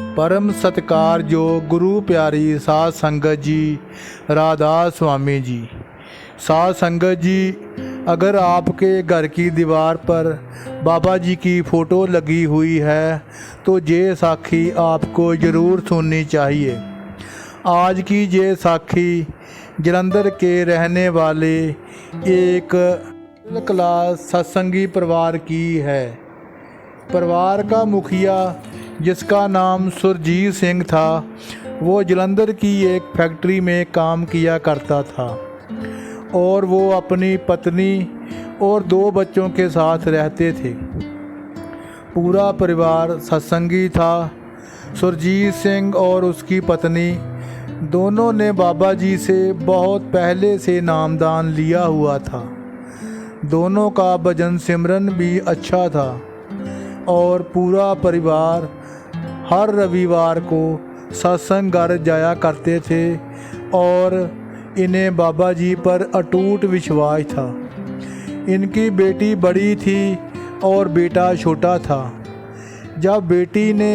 परम सत्कार जो गुरु प्यारी साध संगत जी, राधा स्वामी जी। साध संगत जी, अगर आपके घर की दीवार पर बाबा जी की फ़ोटो लगी हुई है तो ये साखी आपको ज़रूर सुननी चाहिए। आज की ये साखी जलंधर के रहने वाले एक मिडिल क्लास सत्संगी परिवार की है। परिवार का मुखिया, जिसका नाम सुरजीत सिंह था, वो जलंधर की एक फैक्ट्री में काम किया करता था और वो अपनी पत्नी और 2 बच्चों के साथ रहते थे। पूरा परिवार सत्संगी था। सुरजीत सिंह और उसकी पत्नी दोनों ने बाबा जी से बहुत पहले से नामदान लिया हुआ था। दोनों का भजन सिमरन भी अच्छा था और पूरा परिवार हर रविवार को सत्संग घर जाया करते थे और इन्हें बाबा जी पर अटूट विश्वास था। इनकी बेटी बड़ी थी और बेटा छोटा था। जब बेटी ने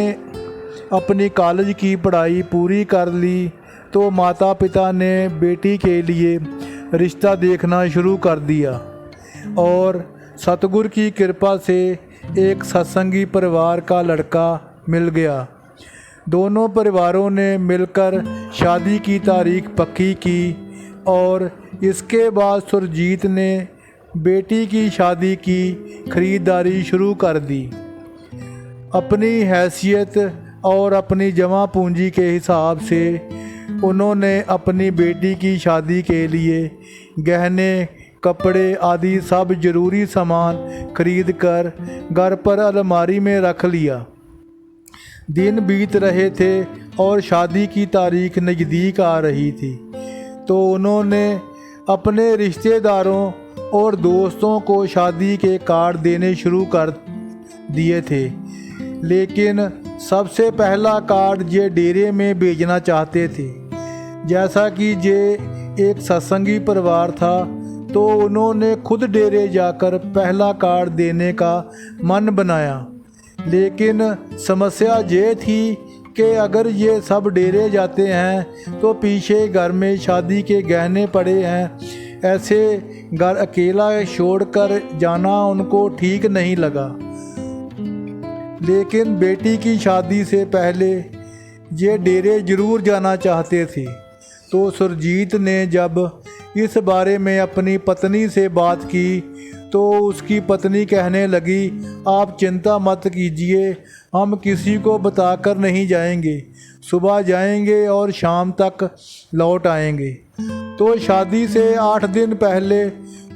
अपनी कॉलेज की पढ़ाई पूरी कर ली तो माता पिता ने बेटी के लिए रिश्ता देखना शुरू कर दिया और सतगुरु की कृपा से एक सत्संगी परिवार का लड़का मिल गया। दोनों परिवारों ने मिलकर शादी की तारीख पक्की की और इसके बाद सुरजीत ने बेटी की शादी की खरीदारी शुरू कर दी। अपनी हैसियत और अपनी जमा पूंजी के हिसाब से उन्होंने अपनी बेटी की शादी के लिए गहने, कपड़े आदि सब ज़रूरी सामान खरीद कर घर पर अलमारी में रख लिया। दिन बीत रहे थे और शादी की तारीख नज़दीक आ रही थी तो उन्होंने अपने रिश्तेदारों और दोस्तों को शादी के कार्ड देने शुरू कर दिए थे। लेकिन सबसे पहला कार्ड ये डेरे में भेजना चाहते थे। जैसा कि ये एक सत्संगी परिवार था तो उन्होंने खुद डेरे जाकर पहला कार्ड देने का मन बनाया। लेकिन समस्या ये थी कि अगर ये सब डेरे जाते हैं तो पीछे घर में शादी के गहने पड़े हैं। ऐसे घर अकेला छोड़कर जाना उनको ठीक नहीं लगा। लेकिन बेटी की शादी से पहले ये डेरे ज़रूर जाना चाहते थे। तो सुरजीत ने जब इस बारे में अपनी पत्नी से बात की तो उसकी पत्नी कहने लगी, आप चिंता मत कीजिए, हम किसी को बताकर नहीं जाएंगे, सुबह जाएंगे और शाम तक लौट आएंगे। तो शादी से 8 दिन पहले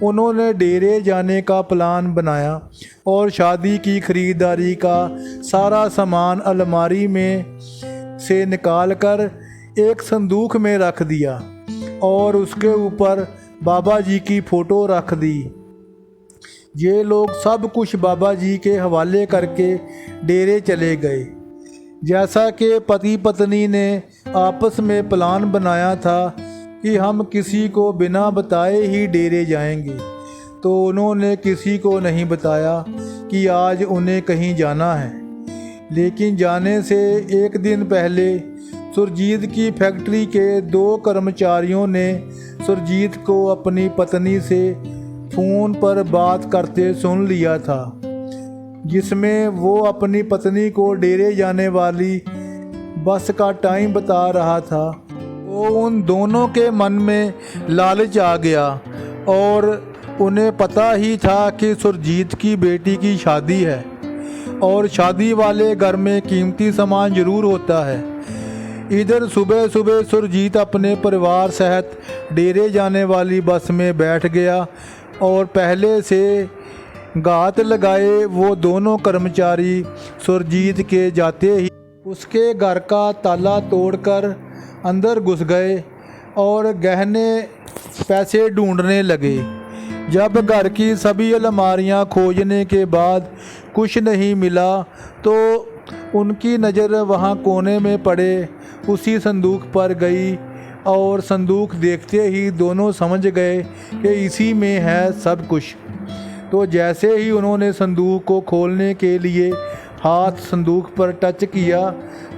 उन्होंने डेरे जाने का प्लान बनाया और शादी की खरीदारी का सारा सामान अलमारी में से निकालकर एक संदूक में रख दिया और उसके ऊपर बाबा जी की फ़ोटो रख दी। ये लोग सब कुछ बाबा जी के हवाले करके डेरे चले गए। जैसा कि पति पत्नी ने आपस में प्लान बनाया था कि हम किसी को बिना बताए ही डेरे जाएंगे, तो उन्होंने किसी को नहीं बताया कि आज उन्हें कहीं जाना है। लेकिन जाने से एक दिन पहले सुरजीत की फैक्ट्री के 2 कर्मचारियों ने सुरजीत को अपनी पत्नी से फ़ोन पर बात करते सुन लिया था, जिसमें वो अपनी पत्नी को डेरे जाने वाली बस का टाइम बता रहा था। तो उन दोनों के मन में लालच आ गया और उन्हें पता ही था कि सुरजीत की बेटी की शादी है और शादी वाले घर में कीमती सामान ज़रूर होता है। इधर सुबह सुबह सुरजीत अपने परिवार सहित डेरे जाने वाली बस में बैठ गया और पहले से घात लगाए वो दोनों कर्मचारी सुरजीत के जाते ही उसके घर का ताला तोड़कर अंदर घुस गए और गहने पैसे ढूंढने लगे। जब घर की सभी अलमारियां खोजने के बाद कुछ नहीं मिला तो उनकी नज़र वहां कोने में पड़े उसी संदूक पर गई और संदूक देखते ही दोनों समझ गए कि इसी में है सब कुछ। तो जैसे ही उन्होंने संदूक को खोलने के लिए हाथ संदूक पर टच किया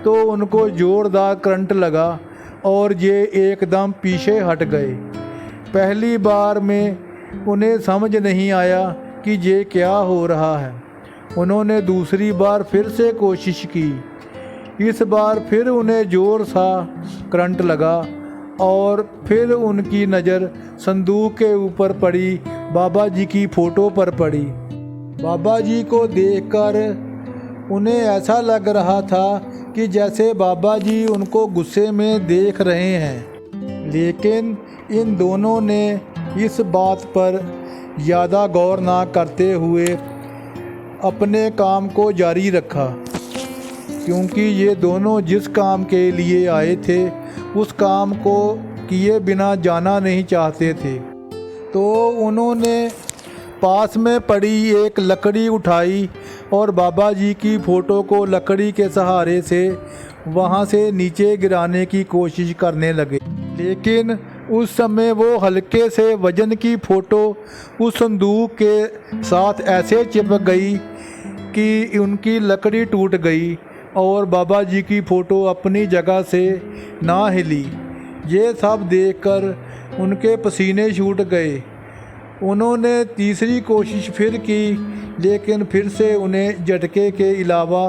तो उनको ज़ोरदार करंट लगा और ये एकदम पीछे हट गए। पहली बार में उन्हें समझ नहीं आया कि ये क्या हो रहा है। उन्होंने दूसरी बार फिर से कोशिश की। इस बार फिर उन्हें ज़ोर सा करंट लगा और फिर उनकी नज़र संदूक के ऊपर पड़ी, बाबा जी की फ़ोटो पर पड़ी। बाबा जी को देखकर उन्हें ऐसा लग रहा था कि जैसे बाबा जी उनको गुस्से में देख रहे हैं, लेकिन इन दोनों ने इस बात पर ज़्यादा गौर ना करते हुए अपने काम को जारी रखा, क्योंकि ये दोनों जिस काम के लिए आए थे उस काम को किए बिना जाना नहीं चाहते थे। तो उन्होंने पास में पड़ी एक लकड़ी उठाई और बाबा जी की फ़ोटो को लकड़ी के सहारे से वहाँ से नीचे गिराने की कोशिश करने लगे। लेकिन उस समय वो हल्के से वजन की फ़ोटो उस संदूक के साथ ऐसे चिपक गई कि उनकी लकड़ी टूट गई और बाबा जी की फ़ोटो अपनी जगह से ना हिली। ये सब देखकर उनके पसीने छूट गए। उन्होंने तीसरी कोशिश फिर की, लेकिन फिर से उन्हें झटके के अलावा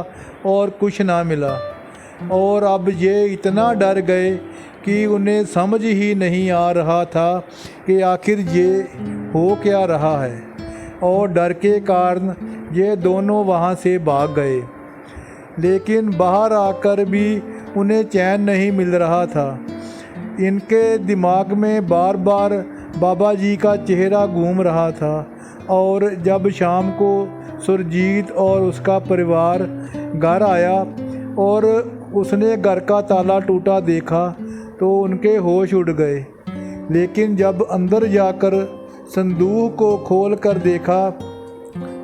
और कुछ ना मिला और अब ये इतना डर गए कि उन्हें समझ ही नहीं आ रहा था कि आखिर ये हो क्या रहा है, और डर के कारण ये दोनों वहाँ से भाग गए। लेकिन बाहर आकर भी उन्हें चैन नहीं मिल रहा था। इनके दिमाग में बार बार बाबा जी का चेहरा घूम रहा था और जब शाम को सुरजीत और उसका परिवार घर आया और उसने घर का ताला टूटा देखा तो उनके होश उड़ गए। लेकिन जब अंदर जाकर संदूक को खोल कर देखा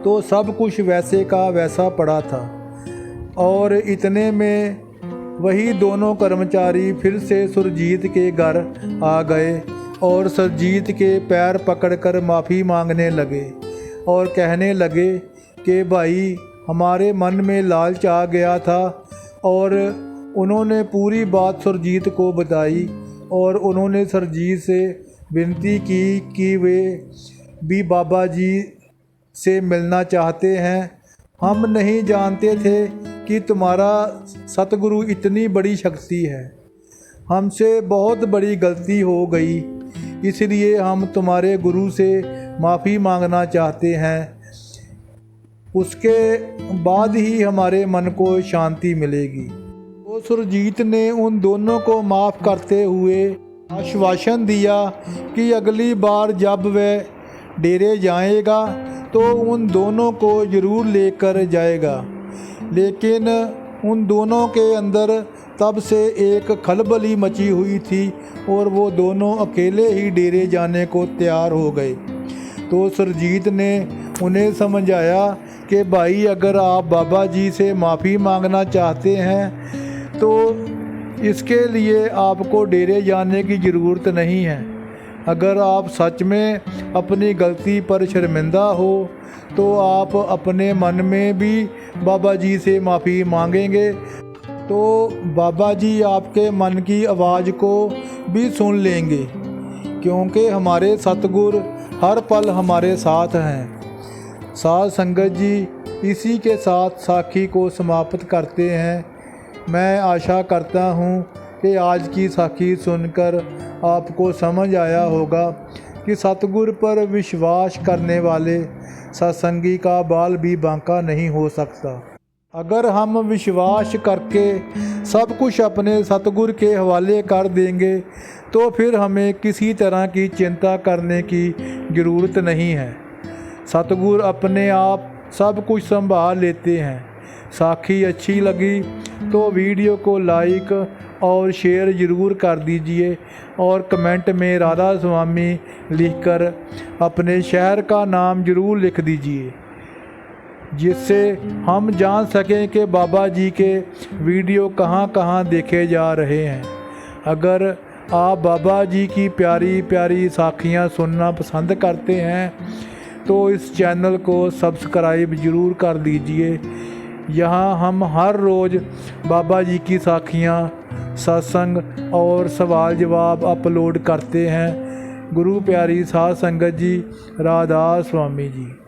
तो सब कुछ वैसे का वैसा पड़ा था और इतने में वही दोनों कर्मचारी फिर से सुरजीत के घर आ गए और सुरजीत के पैर पकड़कर माफ़ी मांगने लगे और कहने लगे कि भाई हमारे मन में लालच आ गया था। और उन्होंने पूरी बात सुरजीत को बताई और उन्होंने सुरजीत से विनती की कि वे भी बाबा जी से मिलना चाहते हैं। हम नहीं जानते थे कि तुम्हारा सतगुरु इतनी बड़ी शक्ति है। हमसे बहुत बड़ी गलती हो गई, इसलिए हम तुम्हारे गुरु से माफ़ी मांगना चाहते हैं। उसके बाद ही हमारे मन को शांति मिलेगी। तो सुरजीत ने उन दोनों को माफ़ करते हुए आश्वासन दिया कि अगली बार जब वह डेरे जाएगा तो उन दोनों को ज़रूर लेकर जाएगा। लेकिन उन दोनों के अंदर तब से एक खलबली मची हुई थी और वो दोनों अकेले ही डेरे जाने को तैयार हो गए। तो सुरजीत ने उन्हें समझाया कि भाई अगर आप बाबा जी से माफ़ी मांगना चाहते हैं तो इसके लिए आपको डेरे जाने की ज़रूरत नहीं है। अगर आप सच में अपनी गलती पर शर्मिंदा हो तो आप अपने मन में भी बाबा जी से माफ़ी मांगेंगे तो बाबा जी आपके मन की आवाज़ को भी सुन लेंगे, क्योंकि हमारे सतगुर हर पल हमारे साथ हैं। साध संगत जी, इसी के साथ साखी को समाप्त करते हैं। मैं आशा करता हूँ कि आज की साखी सुनकर आपको समझ आया होगा कि सतगुर पर विश्वास करने वाले सत्संगी का बाल भी बांका नहीं हो सकता। अगर हम विश्वास करके सब कुछ अपने सतगुर के हवाले कर देंगे तो फिर हमें किसी तरह की चिंता करने की ज़रूरत नहीं है। सतगुर अपने आप सब कुछ संभाल लेते हैं। साखी अच्छी लगी तो वीडियो को लाइक और शेयर ज़रूर कर दीजिए और कमेंट में राधा स्वामी लिखकर अपने शहर का नाम ज़रूर लिख दीजिए, जिससे हम जान सकें कि बाबा जी के वीडियो कहाँ कहाँ देखे जा रहे हैं। अगर आप बाबा जी की प्यारी प्यारी साखियाँ सुनना पसंद करते हैं तो इस चैनल को सब्सक्राइब ज़रूर कर दीजिए। यहाँ हम हर रोज़ बाबा जी की साखियाँ, सत्संग और सवाल जवाब अपलोड करते हैं। गुरु प्यारी साध संगत जी, राधा स्वामी जी।